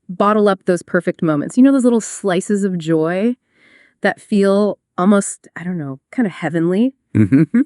bottle up those perfect moments. You know, those little slices of joy that feel almost, I don't know, kind of heavenly. Mm-hmm.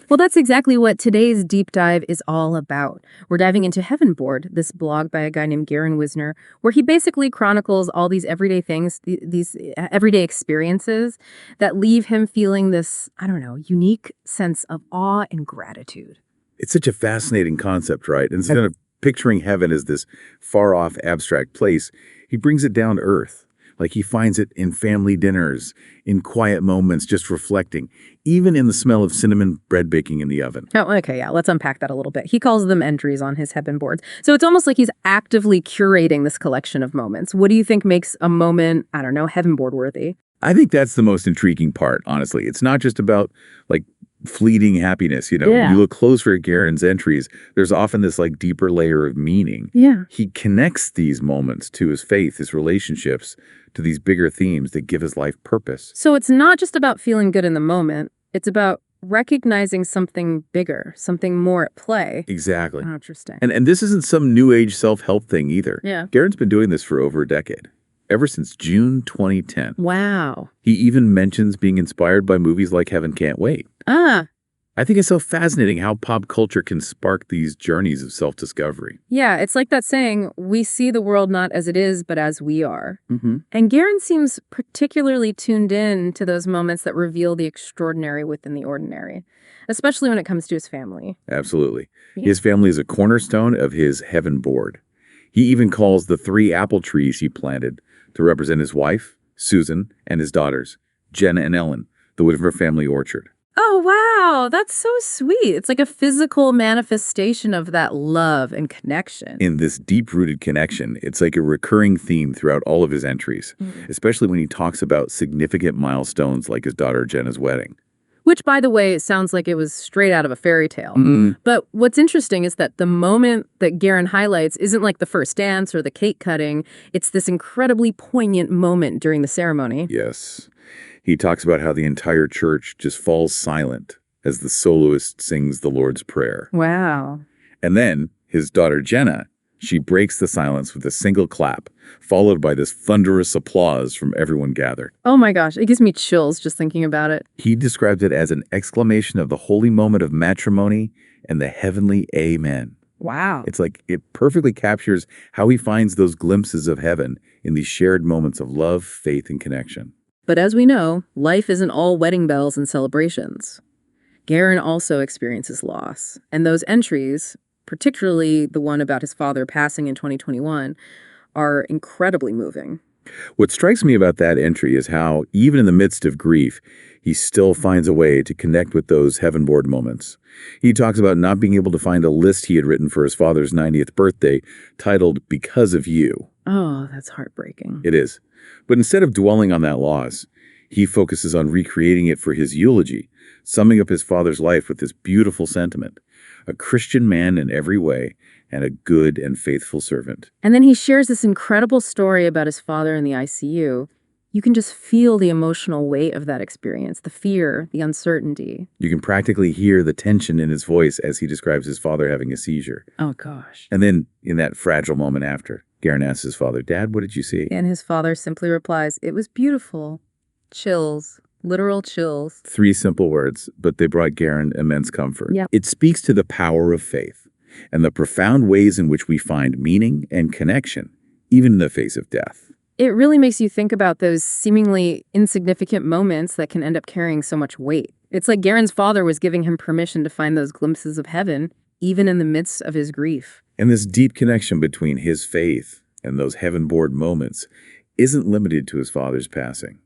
Well, that's exactly what today's deep dive is all about. We're diving into Heaven Board, this blog by a guy named Garen Wisner, where he basically chronicles all these everyday things, these everyday experiences that leave him feeling this, I don't know, unique sense of awe and gratitude. It's such a fascinating concept, right? Instead of picturing heaven as this far-off abstract place, he brings it down to earth. Like he finds it in family dinners, in quiet moments, just reflecting, even in the smell of cinnamon bread baking in the oven. Oh, okay, yeah, let's unpack that a little bit. He calls them entries on his Heaven boards. So it's almost like he's actively curating this collection of moments. What do you think makes a moment, I don't know, Heaven board worthy? I think that's the most intriguing part, honestly. It's not just about, like, fleeting happiness, you know. Yeah. When you look closer at Garen's entries, there's often this, like, deeper layer of meaning. Yeah. He connects these moments to his faith, his relationships, to these bigger themes that give his life purpose. So it's not just about feeling good in the moment. It's about recognizing something bigger, something more at play. Exactly. Oh, interesting. And this isn't some new age self-help thing either. Yeah. Garen's been doing this for over a decade, ever since June 2010. Wow. He even mentions being inspired by movies like Heaven Can't Wait. Ah, I think it's so fascinating how pop culture can spark these journeys of self-discovery. yeah, it's like that saying, we see the world not as it is, but as we are. Mm-hmm. And Garen seems particularly tuned in to those moments that reveal the extraordinary within the ordinary, especially when it comes to his family. Absolutely. Yeah. His family is a cornerstone of his Heaven board. He even calls the 3 apple trees he planted to represent his wife, Susan, and his daughters, Jenna and Ellen, the Whitver family orchard. Oh, wow. That's so sweet. It's like a physical manifestation of that love and connection. In this deep-rooted connection, it's like a recurring theme throughout all of his entries, especially when he talks about significant milestones like his daughter Jenna's wedding. Which, by the way, sounds like it was straight out of a fairy tale. But what's interesting is that the moment that Garen highlights isn't like the first dance or the cake cutting. It's this incredibly poignant moment during the ceremony. Yes. He talks about how the entire church just falls silent as the soloist sings the Lord's Prayer. Wow. And then his daughter Jenna, she breaks the silence with a single clap, followed by this thunderous applause from everyone gathered. Oh my gosh, it gives me chills just thinking about it. He described it as an exclamation of the holy moment of matrimony and the heavenly amen. Wow. It's like it perfectly captures how he finds those glimpses of heaven in these shared moments of love, faith, and connection. But as we know, life isn't all wedding bells and celebrations. Garen also experiences loss, and those entries, particularly the one about his father passing in 2021, are incredibly moving. What strikes me about that entry is how, even in the midst of grief, he still finds a way to connect with those heaven board moments. He talks about not being able to find a list he had written for his father's 90th birthday titled Because of You. Oh, that's heartbreaking. It is. But instead of dwelling on that loss, he focuses on recreating it for his eulogy, summing up his father's life with this beautiful sentiment: a Christian man in every way and a good and faithful servant. And then he shares this incredible story about his father in the ICU. You can just feel the emotional weight of that experience, the fear, the uncertainty. You can practically hear the tension in his voice as he describes his father having a seizure. Oh, gosh. And then, in that fragile moment after, Garen asks his father, "Dad, what did you see?" And his father simply replies, "It was beautiful." Chills. Literal chills. 3 simple words, but they brought Garen immense comfort. Yep. It speaks to the power of faith and the profound ways in which we find meaning and connection, even in the face of death. It really makes you think about those seemingly insignificant moments that can end up carrying so much weight. It's like Garen's father was giving him permission to find those glimpses of heaven, even in the midst of his grief. And this deep connection between his faith and those heaven-board moments isn't limited to his father's passing.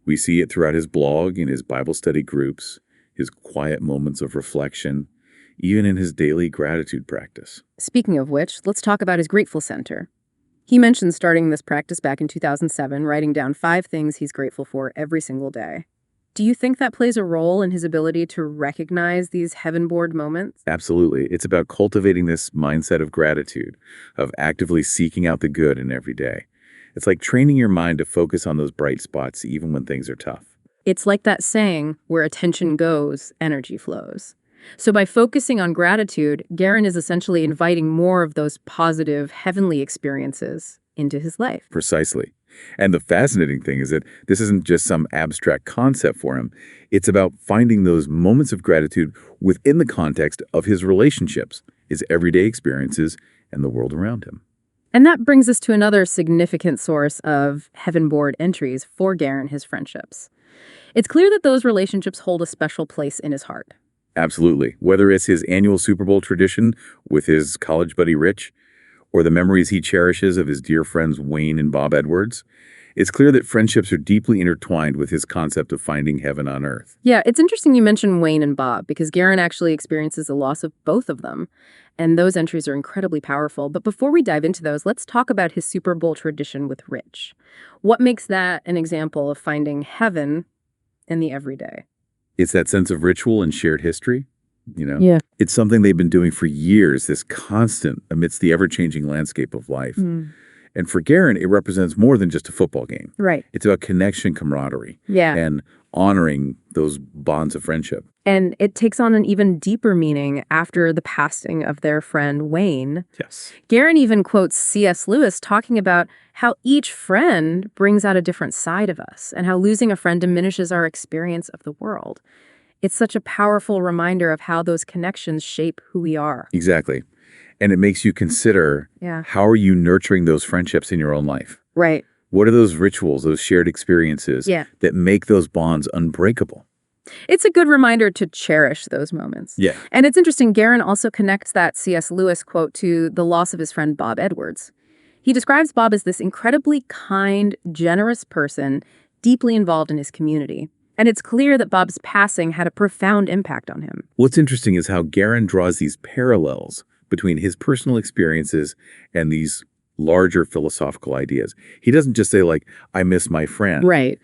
We see it throughout his blog, in his Bible study groups, his quiet moments of reflection, even in his daily gratitude practice. Speaking of which, let's talk about his Grateful Center. He mentioned starting this practice back in 2007, writing down 5 things he's grateful for every single day. Do you think that plays a role in his ability to recognize these heaven-board moments? Absolutely. It's about cultivating this mindset of gratitude, of actively seeking out the good in every day. It's like training your mind to focus on those bright spots even when things are tough. It's like that saying, where attention goes, energy flows. So by focusing on gratitude, Garen is essentially inviting more of those positive heavenly experiences into his life. Precisely. And the fascinating thing is that this isn't just some abstract concept for him. It's about finding those moments of gratitude within the context of his relationships, his everyday experiences, and the world around him. And that brings us to another significant source of heaven-board entries for Garen, his friendships. It's clear that those relationships hold a special place in his heart. Absolutely. Whether it's his annual Super Bowl tradition with his college buddy Rich, or the memories he cherishes of his dear friends Wayne and Bob Edwards, it's clear that friendships are deeply intertwined with his concept of finding heaven on earth. Yeah, it's interesting you mention Wayne and Bob because Garen actually experiences the loss of both of them. And those entries are incredibly powerful. But before we dive into those, let's talk about his Super Bowl tradition with Rich. What makes that an example of finding heaven in the everyday? It's that sense of ritual and shared history, you know? Yeah. It's something they've been doing for years, this constant amidst the ever-changing landscape of life. And for Garen, it represents more than just a football game. Right. It's about connection, camaraderie, Yeah. and honoring those bonds of friendship. And it takes on an even deeper meaning after the passing of their friend Wayne. Yes. Garen even quotes C.S. Lewis talking about how each friend brings out a different side of us and how losing a friend diminishes our experience of the world. It's such a powerful reminder of how those connections shape who we are. Exactly. And it makes you consider, Yeah. how are you nurturing those friendships in your own life? Right. What are those rituals, those shared experiences Yeah. that make those bonds unbreakable? It's a good reminder to cherish those moments. Yeah. And it's interesting, Garen also connects that C.S. Lewis quote to the loss of his friend Bob Edwards. He describes Bob as this incredibly kind, generous person, deeply involved in his community. And it's clear that Bob's passing had a profound impact on him. What's interesting is how Garen draws these parallels between his personal experiences and these larger philosophical ideas. He doesn't just say, like, I miss my friend. Right.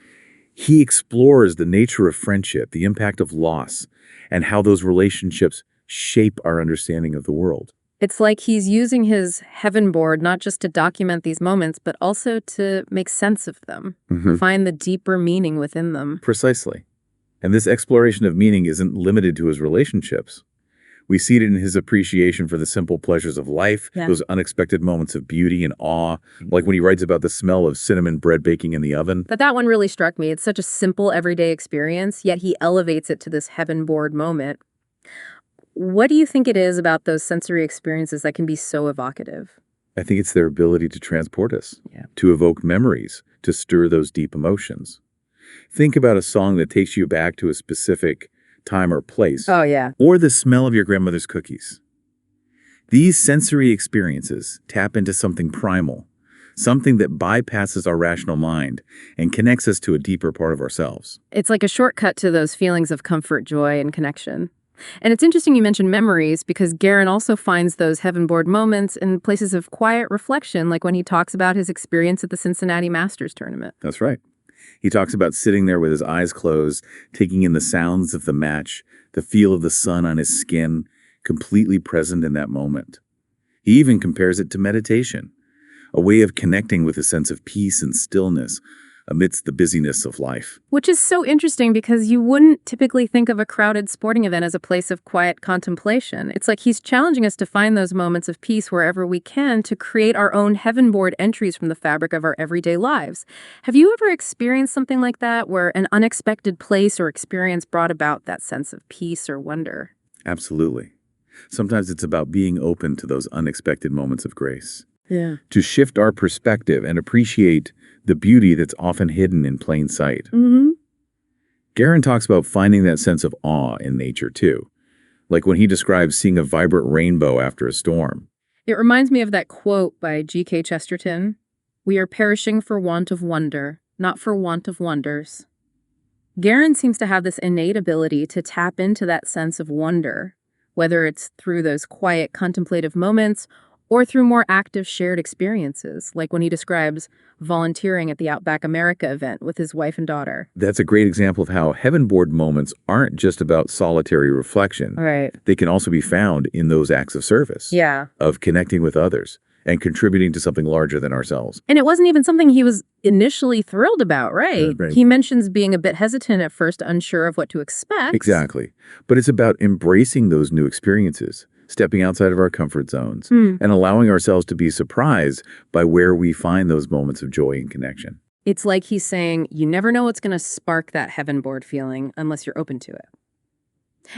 He explores the nature of friendship, the impact of loss, and how those relationships shape our understanding of the world. It's like he's using his heaven board not just to document these moments, but also to make sense of them, find the deeper meaning within them. Precisely. And this exploration of meaning isn't limited to his relationships. We see it in his appreciation for the simple pleasures of life, those unexpected moments of beauty and awe, like when he writes about the smell of cinnamon bread baking in the oven. But that one really struck me. It's such a simple everyday experience, yet he elevates it to this heaven board moment. What do you think it is about those sensory experiences that can be so evocative? I think it's their ability to transport us, to evoke memories, to stir those deep emotions. Think about a song that takes you back to a specific time or place. Oh, yeah. Or the smell of your grandmother's cookies. These sensory experiences tap into something primal, something that bypasses our rational mind and connects us to a deeper part of ourselves. It's like a shortcut to those feelings of comfort, joy, and connection. And it's interesting you mentioned memories because Garen also finds those heaven board moments in places of quiet reflection, like when he talks about his experience at the Cincinnati Masters tournament. That's right. He talks about sitting there with his eyes closed, taking in the sounds of the match, the feel of the sun on his skin, completely present in that moment. He even compares it to meditation, a way of connecting with a sense of peace and stillness amidst the busyness of life. Which is so interesting because you wouldn't typically think of a crowded sporting event as a place of quiet contemplation. It's like he's challenging us to find those moments of peace wherever we can to create our own heaven board entries from the fabric of our everyday lives. Have you ever experienced something like that where an unexpected place or experience brought about that sense of peace or wonder? Absolutely. Sometimes it's about being open to those unexpected moments of grace. Yeah. To shift our perspective and appreciate the beauty that's often hidden in plain sight. Garen talks about finding that sense of awe in nature too, like when he describes seeing a vibrant rainbow after a storm. It reminds me of that quote by G.K. Chesterton, "We are perishing for want of wonder, not for want of wonders." Garen seems to have this innate ability to tap into that sense of wonder, whether it's through those quiet contemplative moments or through more active shared experiences, like when he describes volunteering at the Outback America event with his wife and daughter. That's a great example of how heaven board moments aren't just about solitary reflection. Right. They can also be found in those acts of service, Yeah. of connecting with others, and contributing to something larger than ourselves. And it wasn't even something he was initially thrilled about, right? Right. He mentions being a bit hesitant at first, unsure of what to expect. Exactly. But it's about embracing those new experiences, stepping outside of our comfort zones, and allowing ourselves to be surprised by where we find those moments of joy and connection. It's like he's saying, you never know what's going to spark that heaven board feeling unless you're open to it.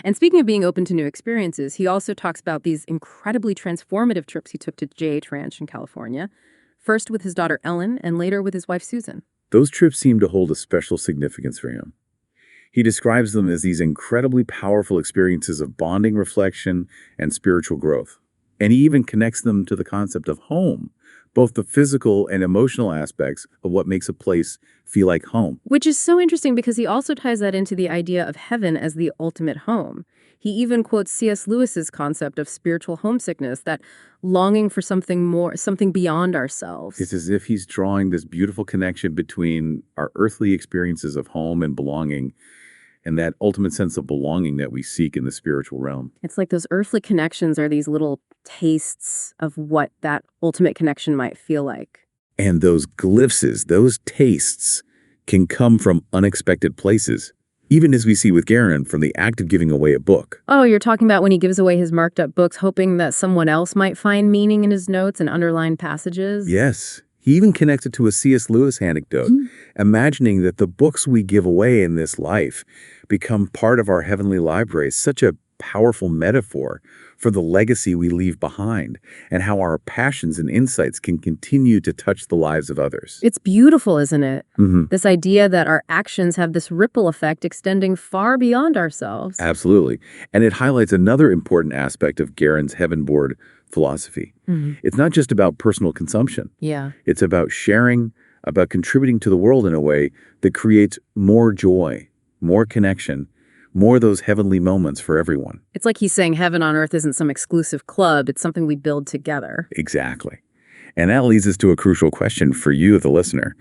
And speaking of being open to new experiences, he also talks about these incredibly transformative trips he took to J.H. Ranch in California, first with his daughter Ellen and later with his wife Susan. Those trips seem to hold a special significance for him. He describes them as these incredibly powerful experiences of bonding, reflection, and spiritual growth. And he even connects them to the concept of home, both the physical and emotional aspects of what makes a place feel like home. Which is so interesting because he also ties that into the idea of heaven as the ultimate home. He even quotes C.S. Lewis's concept of spiritual homesickness, that longing for something more, something beyond ourselves. It's as if he's drawing this beautiful connection between our earthly experiences of home and belonging and that ultimate sense of belonging that we seek in the spiritual realm. It's like those earthly connections are these little tastes of what that ultimate connection might feel like. And those glimpses, those tastes, can come from unexpected places, even as we see with Garin from the act of giving away a book. Oh, you're talking about when he gives away his marked up books, hoping that someone else might find meaning in his notes and underlined passages? Yes. He even connects it to a C.S. Lewis anecdote, imagining that the books we give away in this life become part of our heavenly library is such a powerful metaphor for the legacy we leave behind and how our passions and insights can continue to touch the lives of others. It's beautiful, isn't it? Mm-hmm. This idea that our actions have this ripple effect extending far beyond ourselves. Absolutely. And it highlights another important aspect of Garin's heaven board philosophy. It's not just about personal consumption. Yeah. It's about sharing, about contributing to the world in a way that creates more joy, more connection, more of those heavenly moments for everyone. It's like he's saying heaven on earth isn't some exclusive club. It's something we build together. Exactly. And that leads us to a crucial question for you, the listener.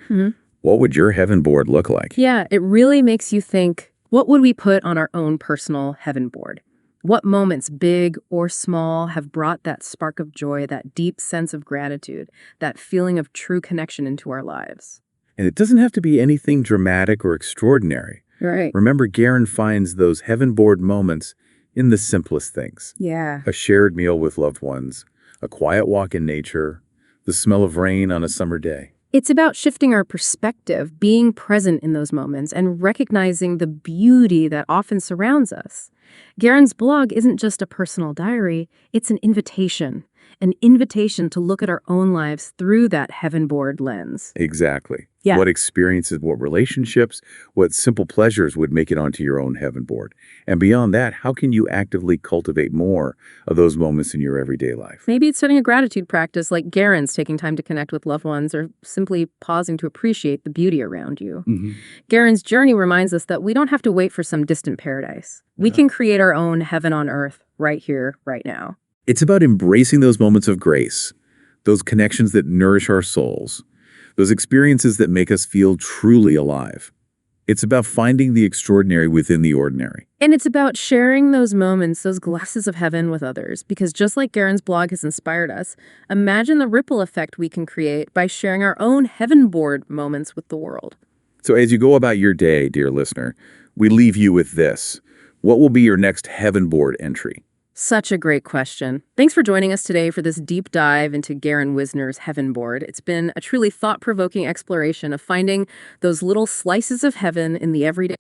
What would your heaven board look like? Yeah, it really makes you think, what would we put on our own personal heaven board? What moments, big or small, have brought that spark of joy, that deep sense of gratitude, that feeling of true connection into our lives? And it doesn't have to be anything dramatic or extraordinary. Right. Remember, Garin finds those heaven board moments in the simplest things. Yeah. A shared meal with loved ones, a quiet walk in nature, the smell of rain on a summer day. It's about shifting our perspective, being present in those moments, and recognizing the beauty that often surrounds us. Garin's blog isn't just a personal diary, it's an invitation to look at our own lives through that heaven board lens. Exactly. Yeah. What experiences, what relationships, what simple pleasures would make it onto your own heaven board? And beyond that, how can you actively cultivate more of those moments in your everyday life? Maybe it's starting a gratitude practice like Garin's, taking time to connect with loved ones, or simply pausing to appreciate the beauty around you. Garin's journey reminds us that we don't have to wait for some distant paradise. We can create our own heaven on earth right here, right now. It's about embracing those moments of grace, those connections that nourish our souls, those experiences that make us feel truly alive. It's about finding the extraordinary within the ordinary. And it's about sharing those moments, those glasses of heaven with others, because just like Garin's blog has inspired us, imagine the ripple effect we can create by sharing our own heaven board moments with the world. So as you go about your day, dear listener, we leave you with this. What will be your next heaven board entry? Such a great question. Thanks for joining us today for this deep dive into Garin Wisner's Heaven Board. It's been a truly thought-provoking exploration of finding those little slices of heaven in the everyday